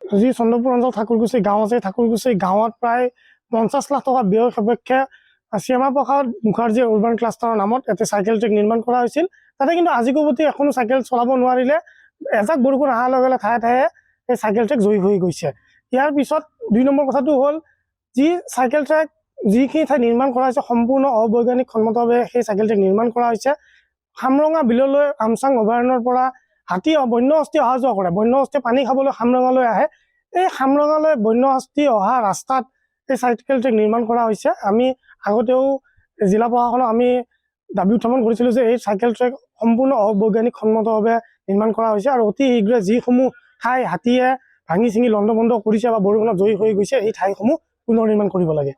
যি চন্দ্ৰপুৰ অঞ্চল ঠাকুৰকুছি গাঁও আছে, ঠাকুৰকুছি গাঁৱত প্ৰায় 50 লাখ টকা ব্যয় সাপেক্ষে শ্যামাপ্ৰসাদ মুখাৰ্জী উৰ্বান ক্লাষ্টাৰৰ নামত এটা চাইকেল ট্ৰেক নিৰ্মাণ কৰা হৈছিল। তাতে কিন্তু আজিকোবতি এখনো চাইকেল চলাব নোৱাৰিলে। এজাক বৰষুণ অহাৰ লগে লগে ঠায়ে ঠায়ে এই চাইকেল ট্ৰেক জয়ী হৈ গৈছে। ইয়াৰ পিছত 2 নম্বৰ কথাটো হ'ল, যি চাইকেল ট্ৰেক যিখিনি ঠাইত নিৰ্মাণ কৰা হৈছে সম্পূৰ্ণ অবৈজ্ঞানিক সন্মতভাৱে সেই চাইকেল ট্ৰেক নিৰ্মাণ কৰা হৈছে। খামৰঙা বিললৈ আমচাং অভয়াৰণ্যৰ পৰা হাতী বন্য হস্তি অহা যোৱা কৰে। বন্য হস্তি পানী খাবলৈ খামৰঙালৈ আহে। এই খামৰঙালৈ বন্য হস্তি অহা ৰাস্তাত এই চাইকেল ট্ৰেক নিৰ্মাণ কৰা হৈছে। আমি আগতেও জিলা প্ৰশাসনক আমি দাবী উত্থাপন কৰিছিলোঁ যে এই চাইকেল ট্ৰেক সম্পূৰ্ণ অবৈজ্ঞানিক সন্মতভাৱে নিৰ্মাণ কৰা হৈছে আৰু অতি শীঘ্ৰে যিসমূহ ঠাই হাতীয়ে ভাঙি চিঙি লণ্ডভণ্ড কৰিছে বা বৰষুণত জয়ী হৈ গৈছে, এই ঠাইসমূহ পুনৰ নিৰ্মাণ কৰিব লাগে।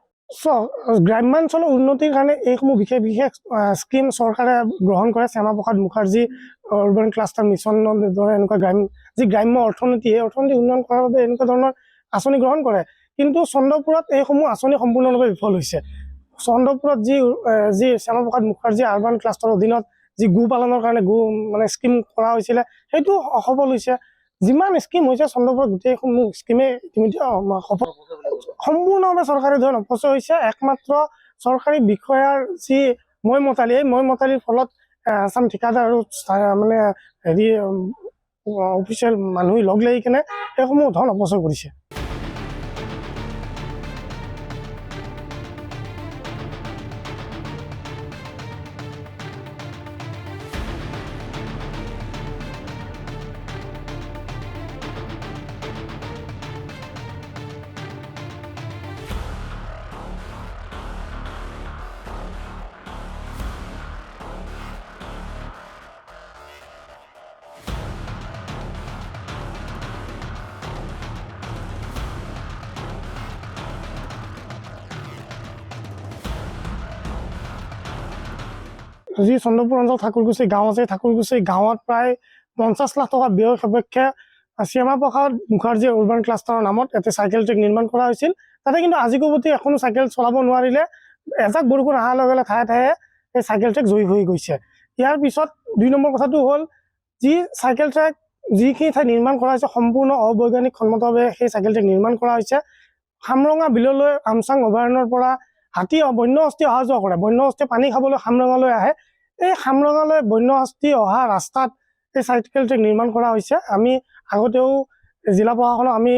গ্ৰাম্যাঞ্চলৰ উন্নতিৰ কাৰণে এইসমূহ বিশেষ বিশেষ স্কিম চৰকাৰে গ্ৰহণ কৰে। শ্যামাপ্ৰসাদ মুখাৰ্জী উৰ্বান ক্লাষ্টাৰ মিছনৰ দৰে এনেকুৱা যি গ্ৰাম্য অৰ্থনীতি, এই অৰ্থনীতি উন্নয়ন কৰাৰ বাবে এনেকুৱা ধৰণৰ আঁচনি গ্ৰহণ কৰে। কিন্তু চন্দ্ৰপুৰত এইসমূহ আঁচনি সম্পূৰ্ণৰূপে বিফল হৈছে। চন্দ্ৰপুৰত যি শ্যামাপ্ৰসাদ মুখাৰ্জী আৰ্বান ক্লাষ্টাৰৰ অধীনত যি গো পালনৰ কাৰণে স্কিম কৰা হৈছিলে, সেইটো অসফল হৈছে। যিমান স্কিম হৈছে চন্দ্ৰপুৰত গোটেইসমূহ স্কিমে ইতিমধ্যে সম্পূৰ্ণভাৱে চৰকাৰী ধন অপচয় হৈছে। একমাত্ৰ চৰকাৰী বিষয়াৰ যি মইমতালি, এই মইমতালিৰ ফলত আছাম ঠিকাদাৰ আৰু অফিচিয়েল মানুহ লগ লাগি কিনে এইসমূহ ধন অপচয় কৰিছে। যি চন্দ্ৰপুৰ অঞ্চল ঠাকুৰকুছি গাঁও আছে, ঠাকুৰকুছি গাঁৱত প্ৰায় 50 লাখ টকা ব্যয় সাপেক্ষে শ্যামাপ্ৰসাদ মুখাৰ্জী উৰ্বান ক্লাষ্টাৰৰ নামত এটা চাইকেল ট্ৰেক নিৰ্মাণ কৰা হৈছিল। তাতে কিন্তু আজিকোবতি এখনো চাইকেল চলাব নোৱাৰিলে। এজাক বৰষুণ অহাৰ লগে লগে ঠায়ে ঠায়ে এই চাইকেল ট্ৰেক জয়ী হৈ গৈছে। ইয়াৰ পিছত 2 নম্বৰ কথাটো হ'ল, যি চাইকেল ট্ৰেক যিখিনি ঠাইত নিৰ্মাণ কৰা হৈছে সম্পূৰ্ণ অবৈজ্ঞানিক সন্মতভাৱে সেই চাইকেল ট্ৰেক নিৰ্মাণ কৰা হৈছে। খামৰঙা বিললৈ আমচাং অভয়াৰণ্যৰ পৰা হাতী বন্য হস্তি অহা যোৱা কৰে। বন্য হস্তি পানী খাবলৈ খামৰঙালৈ আহে। এই খামৰঙালৈ বন্য হস্তি অহা ৰাস্তাত এই চাইকেল ট্ৰেক নিৰ্মাণ কৰা হৈছে। আমি আগতেও জিলা প্ৰশাসনক আমি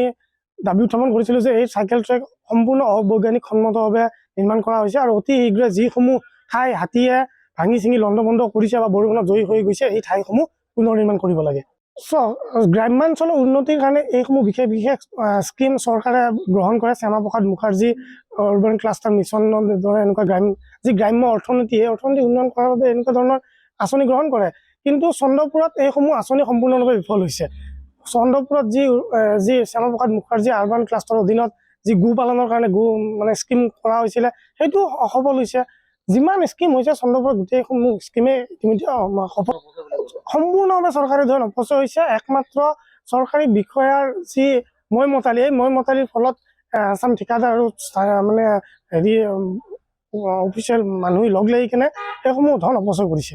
দাবী উত্থাপন কৰিছিলোঁ যে এই চাইকেল ট্ৰেক সম্পূৰ্ণ অবৈজ্ঞানিক সন্মতভাৱে নিৰ্মাণ কৰা হৈছে আৰু অতি শীঘ্ৰে যিসমূহ ঠাই হাতীয়ে ভাঙি চিঙি লণ্ডভণ্ড কৰিছে বা বৰষুণত জয়ী হৈ গৈছে, এই ঠাইসমূহ পুনৰ নিৰ্মাণ কৰিব লাগে। গ্ৰাম্যাঞ্চলৰ উন্নতিৰ কাৰণে এইসমূহ বিশেষ বিশেষ স্কিম চৰকাৰে গ্ৰহণ কৰে। শ্যামাপ্ৰসাদ মুখাৰ্জী উৰ্বান ক্লাষ্টাৰ মিছনৰ দৰে এনেকুৱা যি গ্ৰাম্য অৰ্থনীতি, এই অৰ্থনীতি উন্নয়ন কৰাৰ বাবে এনেকুৱা ধৰণৰ আঁচনি গ্ৰহণ কৰে। কিন্তু চন্দ্ৰপুৰত এইসমূহ আঁচনি সম্পূৰ্ণৰূপে বিফল হৈছে। চন্দ্ৰপুৰত যি শ্যামাপ্ৰসাদ মুখাৰ্জী আৰ্বান ক্লাষ্টাৰৰ অধীনত যি গো পালনৰ কাৰণে স্কিম কৰা হৈছিলে, সেইটো অসফল হৈছে। যিমান স্কিম হৈছে চন্দ্ৰপুৰত গোটেইসমূহ স্কিমে ইতিমধ্যে সম্পূৰ্ণভাৱে চৰকাৰী ধন অপচয় হৈছে। একমাত্ৰ চৰকাৰী বিষয়াৰ যি মইমতালি, এই মইমতালিৰ ফলত আছাম ঠিকাদাৰ আৰু অফিচিয়েল মানুহ লগ লাগি কিনে এইসমূহ ধন অপচয় কৰিছে।